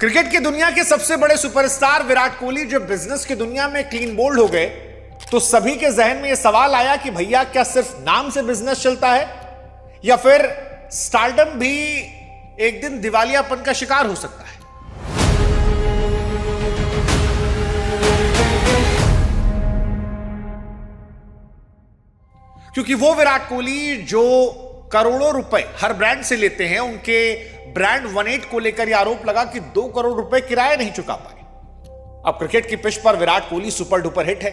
Cricket की दुनिया के सबसे बड़े सुपरस्टार विराट कोहली जब बिजनेस की दुनिया में क्लीन बोल्ड हो गए तो सभी के जहन में यह सवाल आया कि भैया क्या सिर्फ नाम से बिजनेस चलता है या फिर स्टारडम भी एक दिन दिवालियापन का शिकार हो सकता है। क्योंकि वो विराट कोहली जो करोड़ों रुपए हर ब्रांड से लेते हैं, उनके ब्रांड 18 को लेकर यह आरोप लगा कि 2 करोड़ रुपए किराया नहीं चुका पाए। अब क्रिकेट की पिच पर Virat Kohli super duper hit है,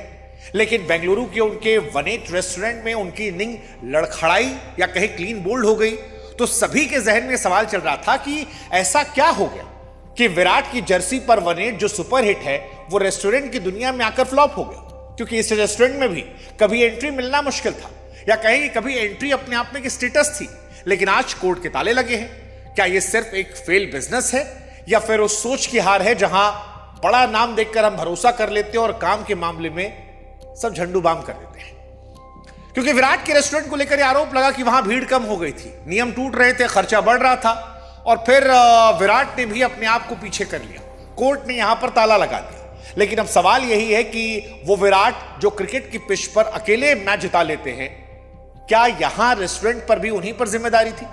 लेकिन बेंगलुरु के उनके 18 रेस्टोरेंट में उनकी इनिंग लड़खड़ाई या कहे क्लीन बोल्ड हो गई तो सभी के जहन में सवाल चल रहा था कि ऐसा क्या हो गया कि विराट की जर्सी पर 18 जो सुपर हिट है वो रेस्टोरेंट की दुनिया में आकर फ्लॉप हो गया। क्योंकि इस रेस्टोरेंट में भी कभी एंट्री मिलना मुश्किल था या कहें कि कभी एंट्री अपने आप में एक स्टेटस थी, लेकिन आज कोर्ट के ताले लगे हैं। क्या यह सिर्फ एक फेल बिजनेस है या फिर उस सोच की हार है जहां बड़ा नाम देखकर हम भरोसा कर लेते हैं और काम के मामले में सब झंडू बाम कर देते हैं। क्योंकि विराट के रेस्टोरेंट को लेकर आरोप लगा कि वहां भीड़ कम हो गई थी, नियम टूट रहे थे, खर्चा बढ़ रहा था और फिर विराट ने भी अपने आप को पीछे कर लिया। कोर्ट ने यहां पर ताला लगा दिया। लेकिन अब सवाल यही है कि वो विराट जो क्रिकेट की पिच पर अकेले मैच जिता लेते हैं, क्या यहां रेस्टोरेंट पर भी उन्हीं पर जिम्मेदारी थी?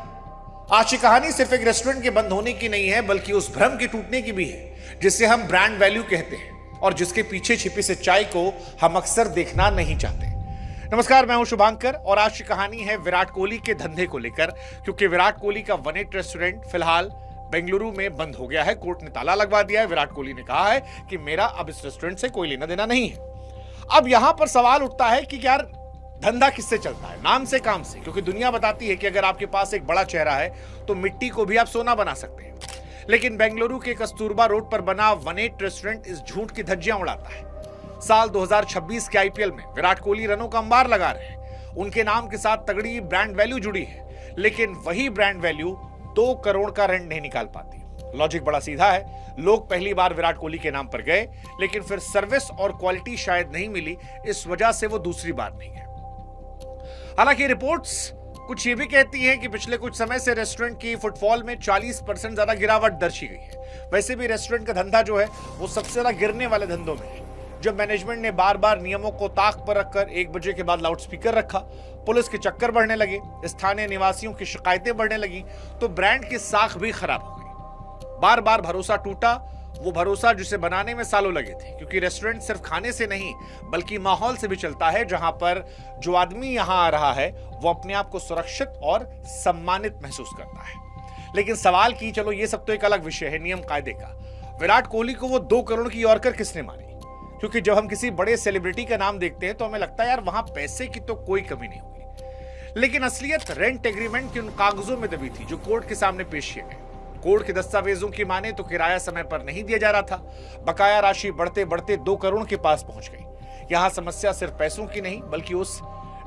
आज की कहानी सिर्फ एक रेस्टोरेंट के बंद होने की नहीं है, बल्कि उस भ्रम के टूटने की भी है जिसे हम ब्रांड वैल्यू कहते हैं और जिसके पीछे छिपी सच्चाई को हम अक्सर देखना नहीं चाहते। नमस्कार, मैं हूं शुभांकर और आज की कहानी है विराट कोहली के धंधे को लेकर। क्योंकि विराट कोहली का 18 रेस्टोरेंट फिलहाल बेंगलुरु में बंद हो गया है। कोर्ट ने ताला लगवा दिया है। विराट कोहली ने कहा है कि मेरा अब इस रेस्टोरेंट से कोई लेना देना नहीं है। अब यहां पर सवाल उठता है कि यार धंधा किससे चलता है, नाम से काम से? क्योंकि दुनिया बताती है कि अगर आपके पास एक बड़ा चेहरा है तो मिट्टी को भी आप सोना बना सकते हैं। लेकिन बेंगलुरु के कस्तूरबा रोड पर बना 18 रेस्टोरेंट इस झूठ की धज्जियां उड़ाता है। साल 2026 के आईपीएल में विराट कोहली रनों का अंबार लगा रहे हैं। उनके नाम के साथ तगड़ी ब्रांड वैल्यू जुड़ी है, लेकिन वही ब्रांड वैल्यू 2 करोड़ का रेंट नहीं निकाल पाती। लॉजिक बड़ा सीधा है। लोग पहली बार विराट कोहली के नाम पर गए, लेकिन फिर सर्विस और क्वालिटी शायद नहीं मिली, इस वजह से वो दूसरी बार नहीं है। हालांकि रिपोर्ट्स कुछ ये भी कहती हैं कि पिछले कुछ समय से रेस्टोरेंट की फुटफॉल में 40% ज्यादा गिरावट दर्ज की गई है। वैसे भी रेस्टोरेंट का धंधा जो है वो सबसे ज्यादा गिरने वाले धंधों में है। जब मैनेजमेंट ने बार बार नियमों को ताक पर रखकर 1 बजे के बाद लाउडस्पीकर रखा, पुलिस के चक्कर बढ़ने लगे, स्थानीय निवासियों की शिकायतें बढ़ने लगी, तो ब्रांड की साख भी खराब हो गई। बार बार भरोसा टूटा, वो भरोसा जिसे बनाने में सालों लगे थे। क्योंकि रेस्टोरेंट सिर्फ खाने से नहीं बल्कि माहौल से भी चलता है, जहां पर जो आदमी यहां आ रहा है वो अपने आप को सुरक्षित और सम्मानित महसूस करता है। लेकिन सवाल की चलो ये सब तो एक अलग विषय है, नियम कायदे का। विराट कोहली को वो 2 करोड़ की यॉर्कर किसने मारी? क्योंकि जब हम किसी बड़े सेलिब्रिटी का नाम देखते हैं तो हमें लगता है यार वहां पैसे की तो कोई कमी नहीं होगी, लेकिन असलियत रेंट एग्रीमेंट के उन कागजों में दबी थी जो कोर्ट के सामने पेश किए गए। कोर्ट के दस्तावेजों की माने तो किराया समय पर नहीं दिया जा रहा था। बकाया राशि बढ़ते बढ़ते 2 करोड़ के पास पहुंच गई। यहां समस्या सिर्फ पैसों की नहीं बल्कि उस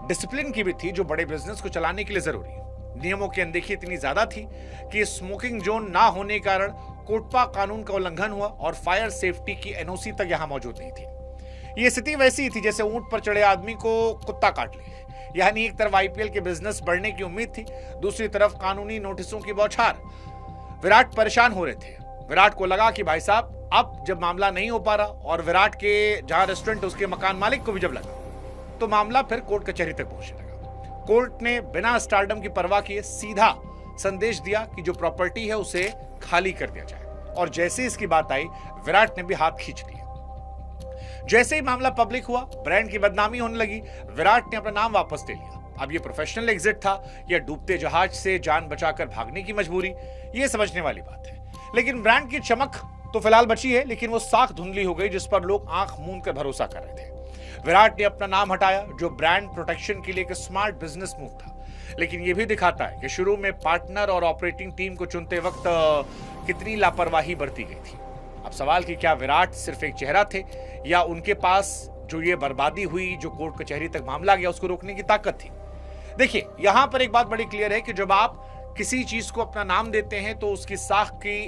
डिसिप्लिन की भी थी जो बड़े बिजनेस को चलाने के लिए जरूरी है। नियमों की अनदेखी इतनी ज्यादा थी कि स्मोकिंग जोन ना होने के कारण कोटपा कानून का उल्लंघन हुआ और फायर सेफ्टी की एनओसी तक यहां मौजूद नहीं थी। यह स्थिति वैसी थी जैसे ऊंट पर चढ़े आदमी को कुत्ता काट ले। यानी एक तरफ आईपीएल के बिजनेस बढ़ने की उम्मीद थी, दूसरी तरफ कानूनी नोटिसों की बौछार। विराट परेशान हो रहे थे। विराट को लगा कि भाई साहब अब जब मामला नहीं हो पा रहा और विराट के जहां रेस्टोरेंट उसके मकान मालिक को भी जब लगा तो मामला फिर कोर्ट कचहरी तक पहुंचने लगा। कोर्ट ने बिना स्टारडम की परवाह किए सीधा संदेश दिया कि जो प्रॉपर्टी है उसे खाली कर दिया जाए। और जैसे इसकी बात आई विराट ने भी हाथ खींच लिया। जैसे ही मामला पब्लिक हुआ, ब्रांड की बदनामी होने लगी, विराट ने अपना नाम वापस ले लिया। अब ये प्रोफेशनल एग्जिट था या डूबते जहाज से जान बचाकर भागने की मजबूरी, ये समझने वाली बात है। लेकिन ब्रांड की चमक तो फिलहाल बची है, लेकिन वो साख धुंधली हो गई जिस पर लोग आंख मूंद कर भरोसा कर रहे थे। विराट ने अपना नाम हटाया जो ब्रांड प्रोटेक्शन के लिए एक स्मार्ट बिजनेस मूव था। लेकिन यह भी दिखाता है कि शुरू में पार्टनर और ऑपरेटिंग टीम को चुनते वक्त कितनी लापरवाही बरती गई थी। अब सवाल कि क्या विराट सिर्फ एक चेहरा थे या उनके पास जो ये बर्बादी हुई, जो कोर्ट कचहरी तक मामला गया, उसको रोकने की ताकत थी? देखिए, यहां पर एक बात बड़ी क्लियर है कि जब आप किसी चीज को अपना नाम देते हैं तो उसकी साख की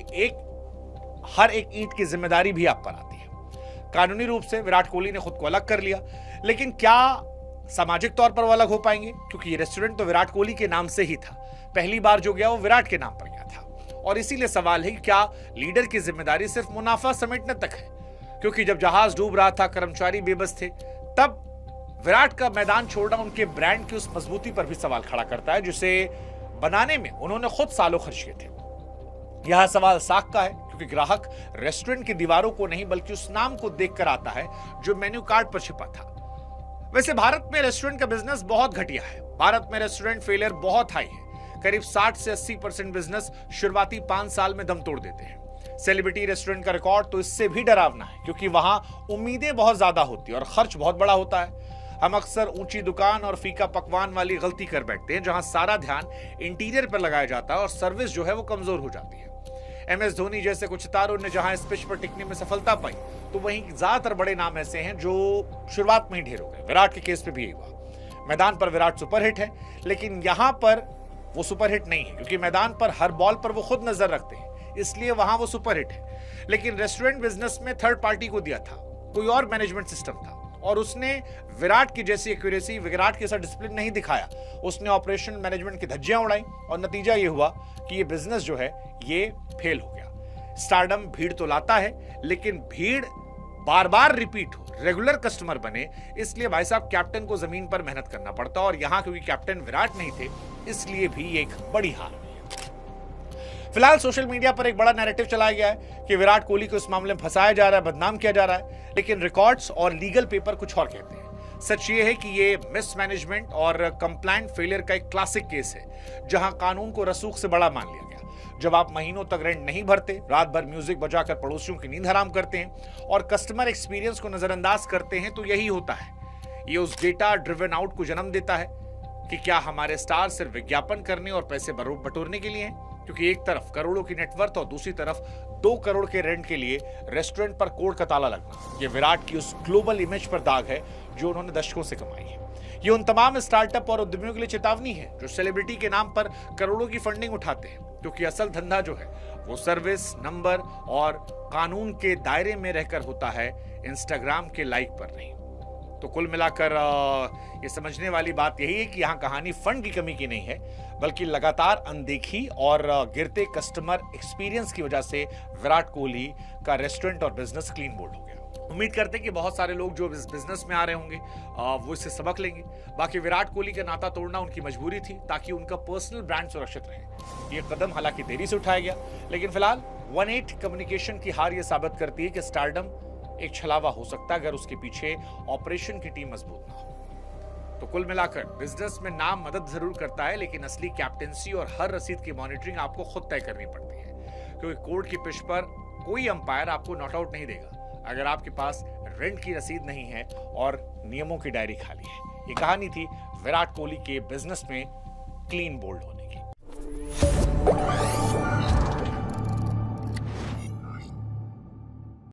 हर एक ईंट की जिम्मेदारी भी आप पर आती है। कानूनी रूप से विराट कोहली ने खुद को अलग कर लिया, लेकिन क्या सामाजिक तौर पर वो अलग हो पाएंगे? क्योंकि ये रेस्टोरेंट तो विराट कोहली के नाम से ही था। पहली बार जो गया वो विराट के नाम पर गया था और इसीलिए सवाल है कि क्या लीडर की जिम्मेदारी सिर्फ मुनाफा समेटने तक है? क्योंकि जब जहाज डूब रहा था, कर्मचारी बेबस थे, तब विराट का मैदान छोड़ना उनके ब्रांड की उस मजबूती पर भी सवाल खड़ा करता है जिसे बनाने में उन्होंने खुद सालों खर्च किए थे। यह सवाल साख का है क्योंकि ग्राहक रेस्टोरेंट की दीवारों को नहीं बल्कि उस नाम को देखकर आता है जो मेन्यू कार्ड पर छिपा था। वैसे भारत में रेस्टोरेंट का बिजनेस बहुत घटिया है। भारत में रेस्टोरेंट फेलियर बहुत हाई है। करीब 60 से 80% बिजनेस शुरुआती 5 साल में दम तोड़ देते हैं। सेलिब्रिटी रेस्टोरेंट का रिकॉर्ड तो इससे भी डरावना है क्योंकि वहां उम्मीदें बहुत ज्यादा होती है और खर्च बहुत बड़ा होता है। हम अक्सर ऊंची दुकान और फीका पकवान वाली गलती कर बैठते हैं जहां सारा ध्यान इंटीरियर पर लगाया जाता है और सर्विस जो है वो कमजोर हो जाती है। MS धोनी जैसे कुछ सितारों ने जहां इस पिच पर टिकने में सफलता पाई तो वहीं ज्यादातर बड़े नाम ऐसे हैं जो शुरुआत में ही ढेर हो गए। विराट के केस पे भी यही हुआ। मैदान पर विराट सुपरहिट है लेकिन यहां पर वो सुपरहिट नहीं है क्योंकि मैदान पर हर बॉल पर वो खुद नजर रखते हैं, इसलिए वहां वो सुपरहिट है। लेकिन रेस्टोरेंट बिजनेस में थर्ड पार्टी को दिया था, कोई और मैनेजमेंट सिस्टम था और उसने विराट की जैसी एक्यूरेसी, विराट के साथ डिसिप्लिन नहीं दिखाया। उसने ऑपरेशन मैनेजमेंट की धज्जियां उड़ाई और नतीजा ये हुआ कि ये बिजनेस जो है ये फेल हो गया। स्टारडम भीड़ तो लाता है लेकिन भीड़ बार बार रिपीट हो, रेगुलर कस्टमर बने, इसलिए भाई साहब कैप्टन को जमीन पर मेहनत करना पड़ता और यहां क्योंकि कैप्टन विराट नहीं थे इसलिए भी एक बड़ी हार हुई है। फिलहाल सोशल मीडिया पर एक बड़ा नैरेटिव चलाया गया है कि विराट कोहली को इस मामले में फंसाया जा रहा है, बदनाम किया जा रहा है, लेकिन रिकॉर्ड्स और लीगल पेपर कुछ और कहते हैं। सच ये है कि ये मिसमैनेजमेंट और कंप्लायंट फेलियर का एक क्लासिक केस है जहां कानून को रसूख से बड़ा मान लिया गया। जब आप महीनों तक रेंट नहीं भरते, रात भर म्यूजिक बजाकर पड़ोसियों की नींद हराम करते हैं और कस्टमर एक्सपीरियंस को नजरअंदाज करते हैं तो यही होता है। ये उस डेटा ड्रिवन आउट को जन्म देता है कि क्या हमारे स्टार सिर्फ विज्ञापन करने और पैसे बटोरने के लिए हैं? क्योंकि एक तरफ करोड़ों की नेटवर्थ और दूसरी तरफ 2 करोड़ के रेंट के लिए रेस्टोरेंट पर कोड का ताला लगना, ये विराट की उस ग्लोबल इमेज पर दाग है जो उन्होंने दशकों से कमाई है। ये उन तमाम स्टार्टअप और उद्यमियों के लिए चेतावनी है जो सेलिब्रिटी के नाम पर करोड़ों की फंडिंग उठाते हैं, क्योंकि असल धंधा जो है वो सर्विस, नंबर और कानून के दायरे में रहकर होता है, इंस्टाग्राम के लाइक पर नहीं। तो कुल मिलाकर ये समझने वाली बात यही है कि यहाँ कहानी फंड की कमी की नहीं है बल्कि लगातार अनदेखी और गिरते कस्टमर एक्सपीरियंस की वजह से विराट कोहली का रेस्टोरेंट और बिजनेस क्लीन बोल्ड हो गया। उम्मीद करते हैं कि बहुत सारे लोग जो इस बिजनेस में आ रहे होंगे वो इससे सबक लेंगे। बाकी विराट कोहली का नाता तोड़ना उनकी मजबूरी थी ताकि उनका पर्सनल ब्रांड सुरक्षित रहे। ये कदम हालांकि देरी से उठाया गया लेकिन फिलहाल 1-8 कम्युनिकेशन की हार ये साबित करती है कि स्टारडम एक छलावा हो सकता है अगर उसके पीछे ऑपरेशन की टीम मजबूत ना हो। तो कुल मिलाकर बिजनेस में नाम मदद जरूर करता है लेकिन असली कैप्टेंसी और हर रसीद की मॉनिटरिंग आपको खुद तय करनी पड़ती है, क्योंकि कोर्ट की पिच पर कोई अंपायर आपको नॉट आउट नहीं देगा अगर आपके पास रेंट की रसीद नहीं है और नियमों की डायरी खाली है। ये कहानी थी विराट कोहली के बिजनेस में क्लीन बोल्ड होने।